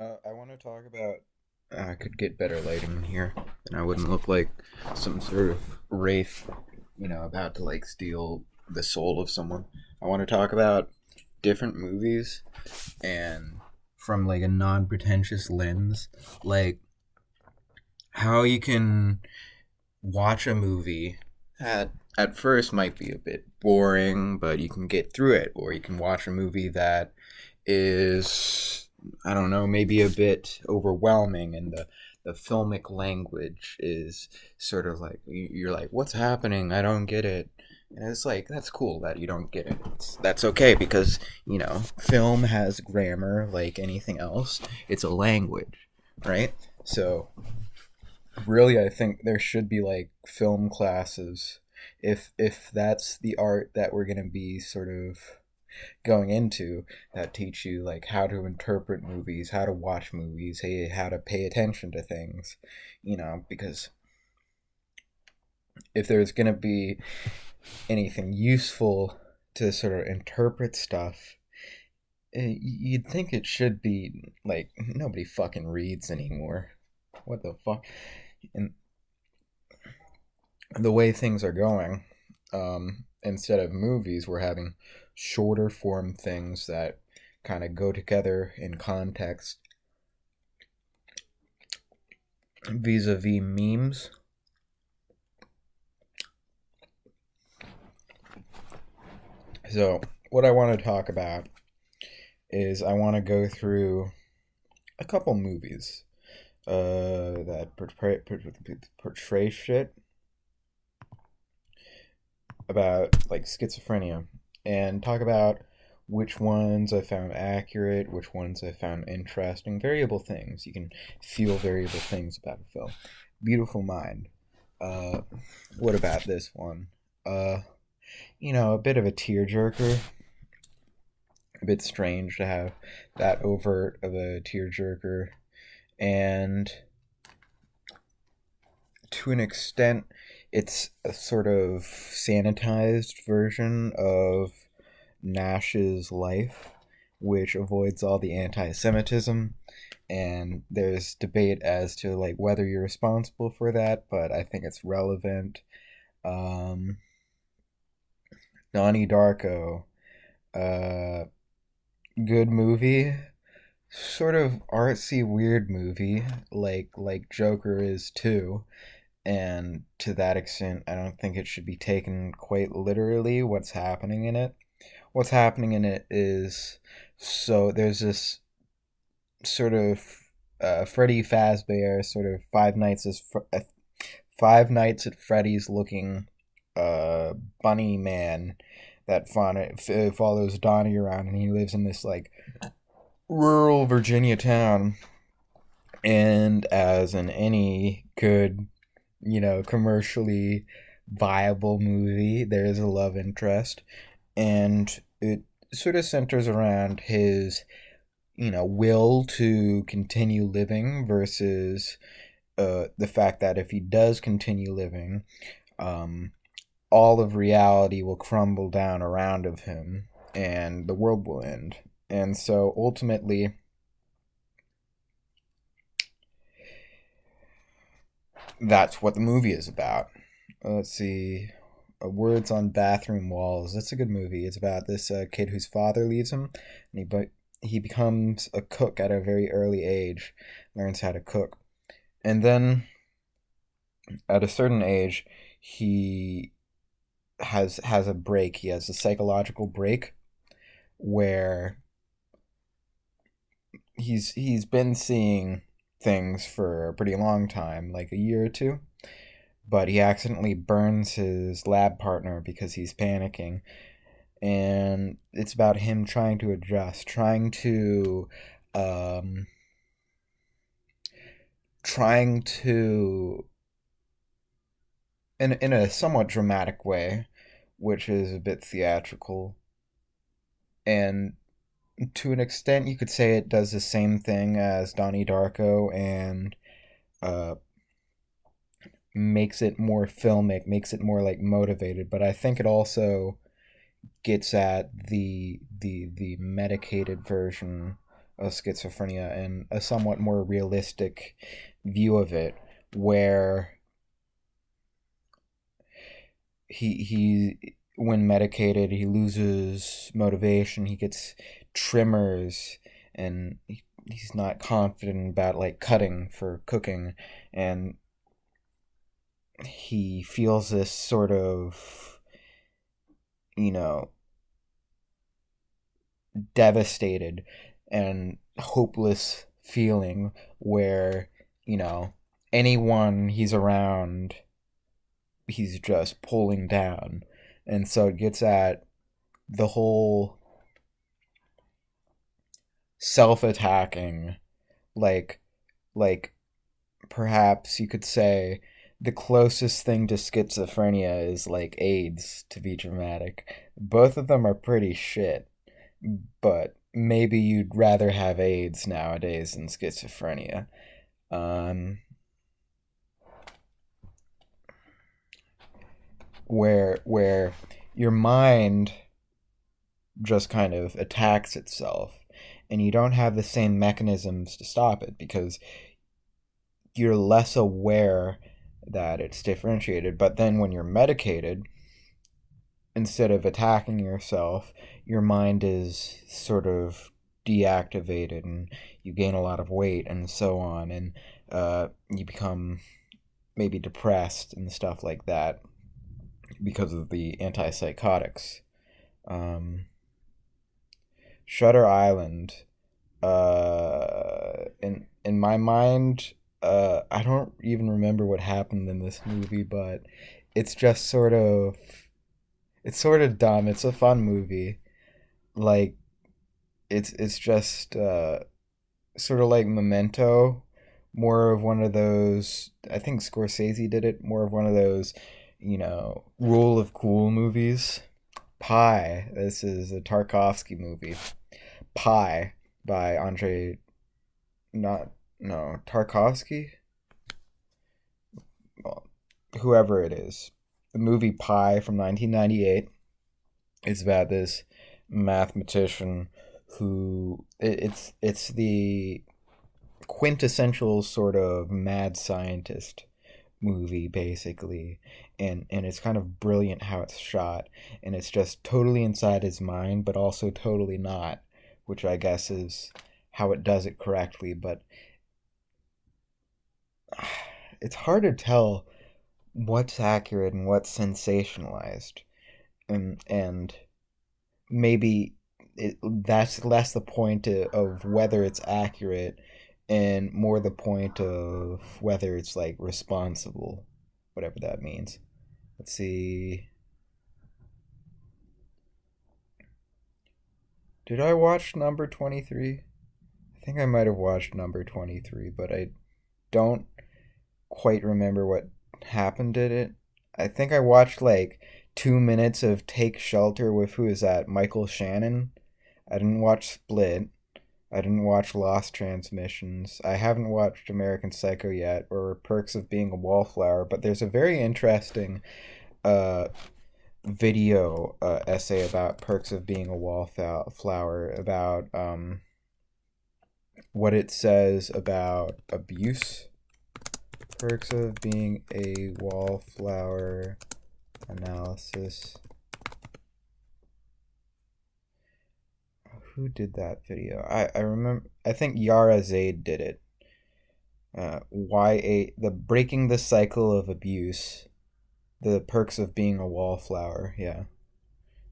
I want to talk about. I could get better lighting in here, and I wouldn't look like some sort of wraith, about to like steal the soul of someone. I want to talk about different movies and from like a non-pretentious lens, like how you can watch a movie that at first might be a bit boring, but you can get through it, or you can watch a movie that is, I don't know, maybe a bit overwhelming, and the filmic language is sort of like you're like, what's happening? I don't get it. And it's like, that's cool that you don't get it. That's okay because, film has grammar like anything else. It's a language, right? So really, I think there should be like film classes if that's the art that we're going to be sort of going into, that teach you like how to interpret movies, how to watch movies, hey, how to pay attention to things, because if there's going to be anything useful to sort of interpret stuff, you'd think it should be like nobody fucking reads anymore. What the fuck? And the way things are going, instead of movies, we're having shorter form things that kind of go together in context, vis-a-vis memes. So what I want to talk about is I want to go through a couple movies that portray shit about like schizophrenia, and talk about which ones I found accurate, which ones I found interesting. Variable things. You can feel variable things about a film. Beautiful Mind. Uh, what about this one? Uh, a bit of a tearjerker. A bit strange to have that overt of a tearjerker, and to an extent, it's a sort of sanitized version of Nash's life, which avoids all the anti-Semitism. And there's debate as to like whether you're responsible for that, but I think it's relevant. Um, Donnie Darko, uh, good movie, sort of artsy weird movie, like Joker is too. And to that extent, I don't think it should be taken quite literally what's happening in it. What's happening in it is, so there's this sort of Freddy Fazbear sort of Five Nights at Freddy's looking bunny man that follows Donnie around, and he lives in this like rural Virginia town. And as in any good, commercially viable movie, there is a love interest, and it sort of centers around his, will to continue living versus the fact that if he does continue living, um, all of reality will crumble down around of him and the world will end. And so ultimately, that's what the movie is about. Let's see. Words on Bathroom Walls. That's a good movie. It's about this kid whose father leaves him, and he becomes a cook at a very early age, learns how to cook, and then at a certain age, he has a break. He has a psychological break where he's been seeing things for a pretty long time, like a year or two, but he accidentally burns his lab partner because he's panicking. And it's about him trying to adjust, um, trying to, in a somewhat dramatic way, which is a bit theatrical, and to an extent, you could say it does the same thing as Donnie Darko, and uh, makes it more filmic, makes it more like motivated. But I think it also gets at the medicated version schizophrenia and a somewhat more realistic view of it, where he when medicated he loses motivation, he gets tremors, and he's not confident about like cutting for cooking, and he feels this sort of, you know, devastated and hopeless feeling where, you know, anyone he's around, he's just pulling down. And so it gets at the whole self-attacking, like like perhaps you could say the closest thing to schizophrenia is like AIDS, to be dramatic. Both of them are pretty shit, but maybe you'd rather have AIDS nowadays than schizophrenia. Um, where your mind just kind of attacks itself, and you don't have the same mechanisms to stop it because you're less aware that it's differentiated. But then when you're medicated, instead of attacking yourself, your mind is sort of deactivated, and you gain a lot of weight and so on, and you become maybe depressed and stuff like that because of the antipsychotics. Um, Shutter Island, in my mind, I don't even remember what happened in this movie, but it's just sort of it's sort of dumb. It's a fun movie. Like it's just sort of like Memento, more of one of those. I think Scorsese did it. More of one of those, rule of cool movies. Pi. This is a Tarkovsky movie. Pi by Andre. Not no Tarkovsky. Well, whoever it is. The movie Pi from 1998 is about this mathematician who it's the quintessential sort of mad scientist movie basically, and it's kind of brilliant how it's shot, and it's just totally inside his mind but also totally not, which I guess is how it does it correctly. But it's hard to tell what's accurate and what's sensationalized, and maybe that's less the point of whether it's accurate and more the point of whether it's like responsible, whatever that means. Let's see. Did I watch number 23? I think I might have watched number 23, but I don't quite remember what happened in it. I think I watched like 2 minutes of Take Shelter with, who is that? Michael Shannon. I didn't watch Split. I didn't watch Lost Transmissions. I haven't watched American Psycho yet, or Perks of Being a Wallflower, but there's a very interesting uh, video essay about Perks of Being a Wallflower, about what it says about abuse. Perks of Being a Wallflower analysis. Who did that video? I remember. I think Yara Zaid did it. The Breaking the Cycle of Abuse. The Perks of Being a Wallflower. Yeah,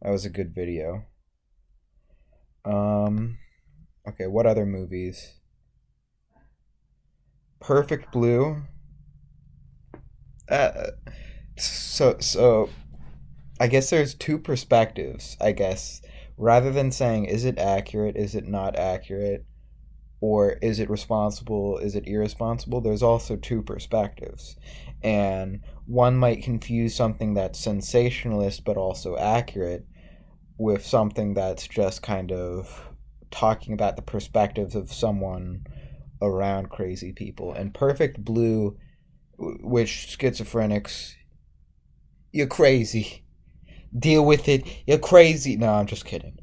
that was a good video. Okay, what other movies? Perfect Blue. Uh, so I guess there's two perspectives, I guess. Rather than saying, is it accurate, is it not accurate, or is it responsible, is it irresponsible, there's also two perspectives. And one might confuse something that's sensationalist but also accurate with something that's just kind of talking about the perspectives of someone around crazy people. And Perfect Blue, which schizophrenics, you're crazy. Deal with it. You're crazy. No, I'm just kidding.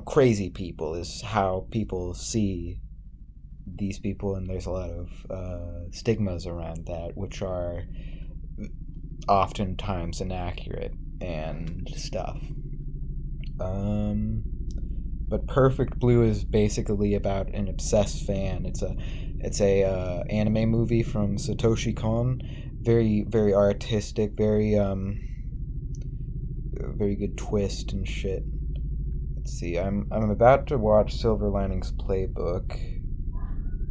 crazy people is how people see these people, and there's a lot of stigmas around that, which are oftentimes inaccurate and stuff. But Perfect Blue is basically about an obsessed fan. It's a anime movie from Satoshi Kon. Very very artistic. Very good twist and shit. Let's see. I'm about to watch Silver Linings Playbook.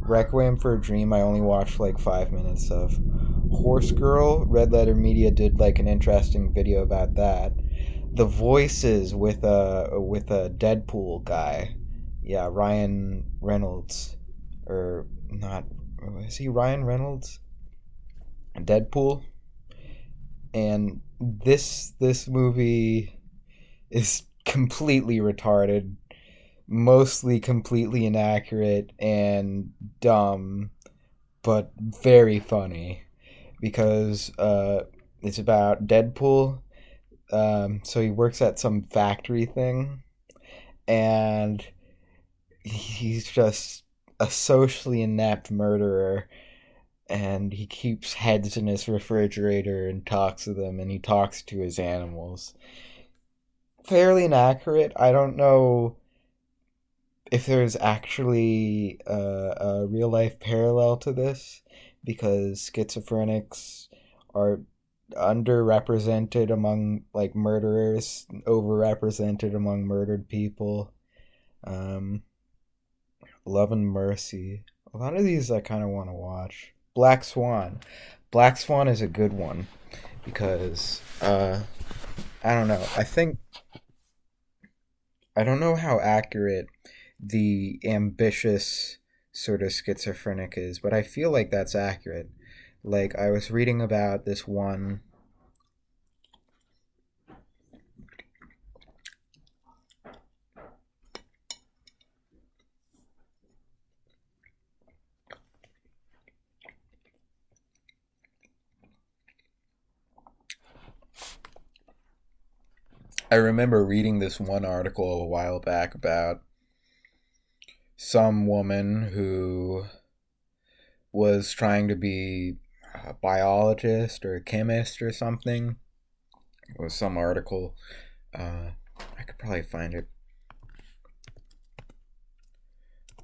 Requiem for a Dream, I only watched like 5 minutes of. Horse Girl, Red Letter Media did like an interesting video about that. The Voices with a Deadpool guy, yeah, Ryan Reynolds, or not? Is he Ryan Reynolds? Deadpool, and this movie is completely retarded, mostly completely inaccurate and dumb, but very funny because it's about Deadpool. So he works at some factory thing, and he's just a socially inept murderer. And he keeps heads in his refrigerator and talks to them, and he talks to his animals. Fairly inaccurate. I don't know if there's actually a real life parallel to this, because schizophrenics are underrepresented among like murderers, overrepresented among murdered people. Um, Love and Mercy. A lot of these I kind of want to watch. Black Swan. Black Swan is a good one because I don't know. I don't know how accurate the ambitious sort of schizophrenic is, but I feel like that's accurate. Like I was reading about this one. I remember reading this one article a while back about some woman who was trying to be a biologist or a chemist or something. It was some article. I could probably find it.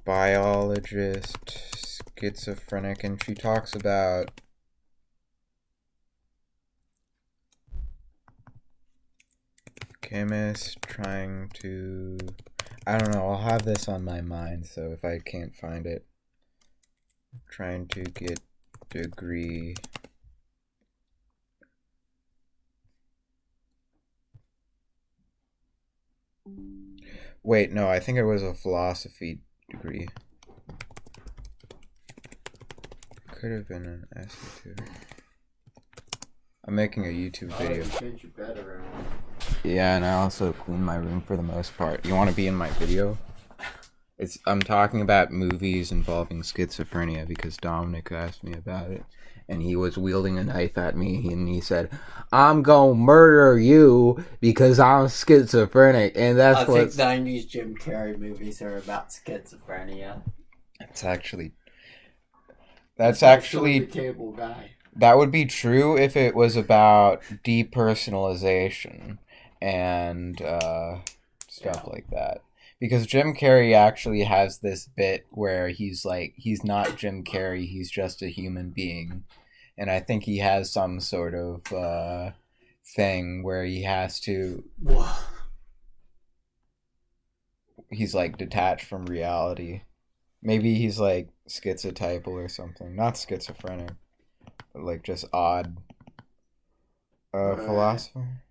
Biologist, schizophrenic, and she talks about chemist trying to. I don't know, I'll have this on my mind, so if I can't find it. Trying to get degree. Wait, no, I think it was a philosophy degree. Could have been an essay too. I'm making a YouTube video. Change your bed around. Yeah, and I also clean my room for the most part. You want to be in my video? I'm talking about movies involving schizophrenia because Dominic asked me about it, and he was wielding a knife at me, and he said, "I'm gonna murder you because I'm schizophrenic," and I think 90s Jim Carrey movies are about schizophrenia. That's actually the cable guy. That would be true if it was about depersonalization and stuff like that. Because Jim Carrey actually has this bit where he's like, he's not Jim Carrey, he's just a human being. And I think he has some sort of thing where he has to. He's like detached from reality. Maybe he's like schizotypal or something. Not schizophrenic, but like just odd. Philosopher?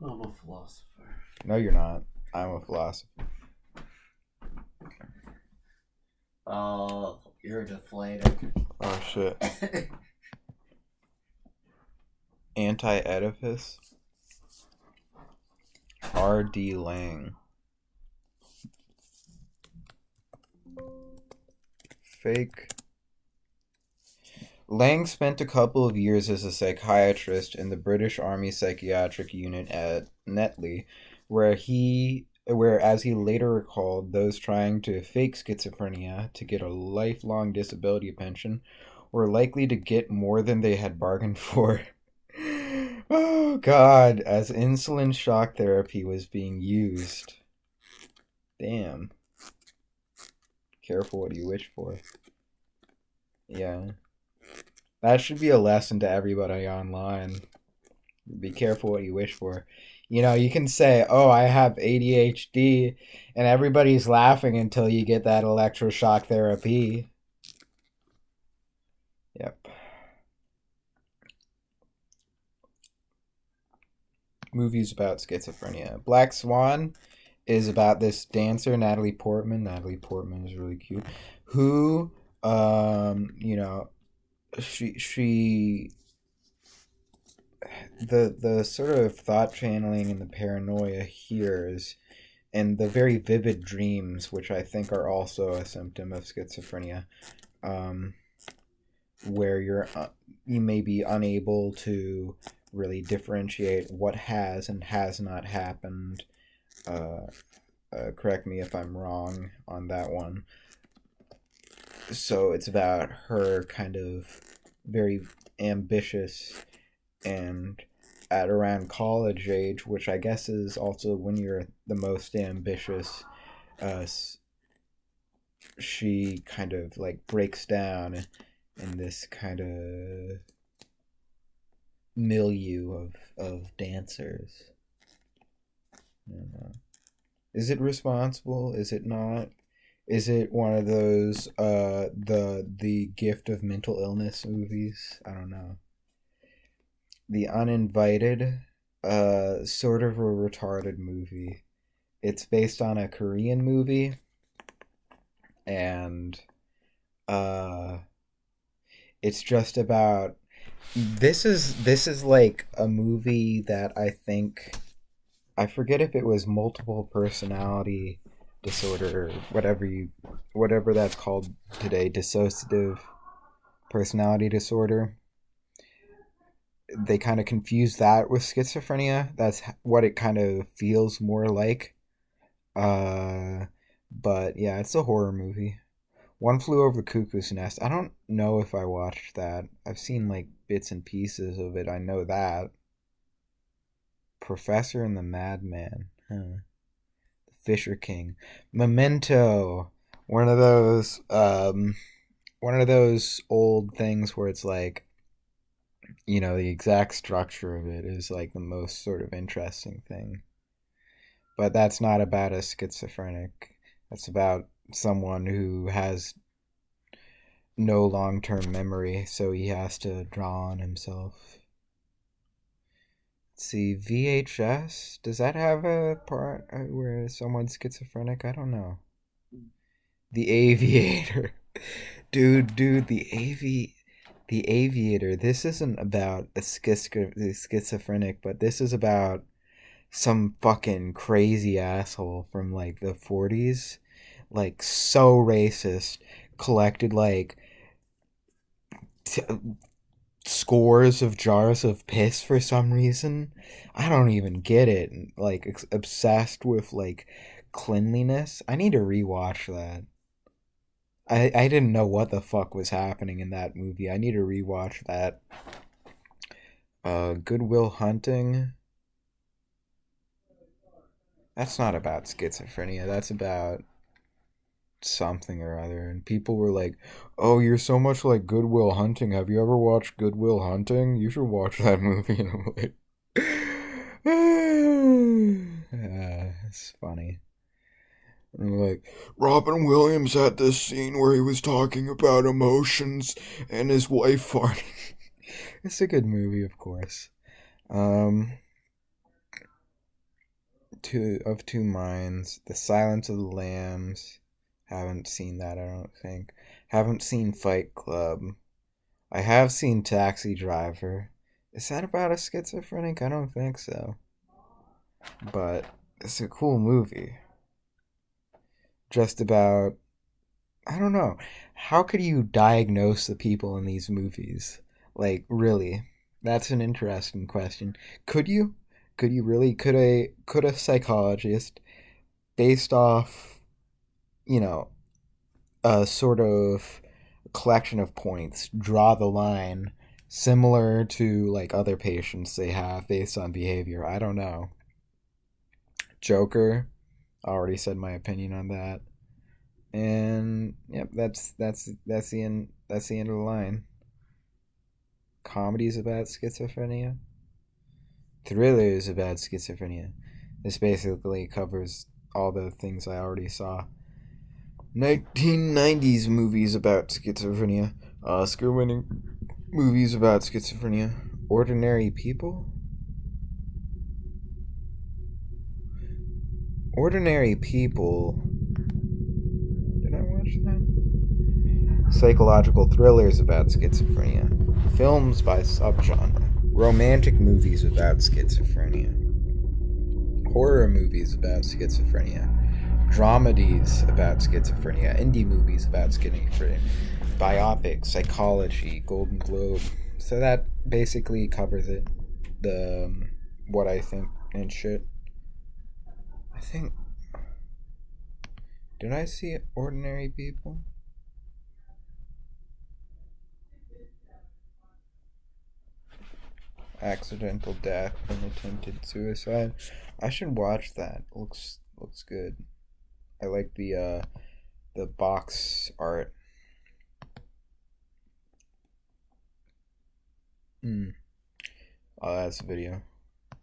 I'm a philosopher. No, you're not. I'm a philosopher. Oh, you're deflated. Oh, shit. Anti-Oedipus? R.D. Lang. Fake. Lang spent a couple of years as a psychiatrist in the British Army Psychiatric Unit at Netley, where he where, as he later recalled, those trying to fake schizophrenia to get a lifelong disability pension were likely to get more than they had bargained for. Oh, God, as insulin shock therapy was being used. Damn. Careful what you wish for. Yeah. That should be a lesson to everybody online. Be careful what you wish for. You know, you can say, "Oh, I have ADHD," and everybody's laughing until you get that electroshock therapy. Yep. Movies about schizophrenia. Black Swan is about this dancer, Natalie Portman. Natalie Portman is really cute. Who, you know, she the sort of thought channeling and the paranoia here is, and the very vivid dreams, which I think are also a symptom of schizophrenia, um, where you may be unable to really differentiate what has and has not happened. Uh, Correct me if I'm wrong on that one. So it's about her kind of very ambitious, and at around college age, which I guess is also when you're the most ambitious, uh, she kind of like breaks down in this kind of milieu of dancers. Is it responsible? Is it not? Is it one of those the gift of mental illness movies? I don't know. The Uninvited, sort of a retarded movie. It's based on a Korean movie, and uh it's just about, this is like a movie that I think, I forget if it was multiple personality disorder or whatever that's called today, dissociative personality disorder. They kind of confuse that with schizophrenia. That's what it kind of feels more like. Uh, but yeah, it's a horror movie. One Flew Over the Cuckoo's Nest. I don't know if I watched that. I've seen like bits and pieces of it. I know that. Professor and the Madman. Huh. The Fisher King. Memento. One of those old things where it's like, the exact structure of it is like the most sort of interesting thing. But that's not about a schizophrenic. That's about someone who has no long term memory, so he has to draw on himself. Let's see, VHS? Does that have a part where someone's schizophrenic? I don't know. The Aviator. Dude, the Aviator. This isn't about the schizophrenic, but this is about some fucking crazy asshole from like the 40s, like so racist, collected like t- scores of jars of piss for some reason. I don't even get it. Like obsessed with like cleanliness. I need to rewatch that. I didn't know what the fuck was happening in that movie. I need to rewatch that. Goodwill Hunting. That's not about schizophrenia. That's about something or other. And people were like, "Oh, you're so much like Goodwill Hunting. Have you ever watched Goodwill Hunting? You should watch that movie." And I'm like, it's funny. And like, Robin Williams had this scene where he was talking about emotions and his wife farting. It's a good movie, of course. Um, Two Minds, The Silence of the Lambs. Haven't seen that, I don't think. Haven't seen Fight Club. I have seen Taxi Driver. Is that about a schizophrenic? I don't think so. But it's a cool movie. Just about, I don't know. How could you diagnose the people in these movies? Like, really? That's an interesting question. Could you? Could you really? Could a psychologist based off, you know, a sort of collection of points, draw the line similar to like other patients they have based on behavior. I don't know. Joker, I already said my opinion on that. And yep, that's the end. That's the end of the line. Comedies about schizophrenia, thrillers about schizophrenia. This basically covers all the things I already saw. 1990s movies about schizophrenia, Oscar winning movies about schizophrenia, Ordinary People. Ordinary People. Did I watch that? Psychological thrillers about schizophrenia, films by subgenre, romantic movies about schizophrenia, horror movies about schizophrenia, dramedies about schizophrenia, indie movies about schizophrenia, biopics, psychology, Golden Globe. So that basically covers it. The what I think and shit. I think. Did I see Ordinary People? Accidental death and attempted suicide. I should watch that. Looks good. I like the box art. Hmm. Oh, that's a video.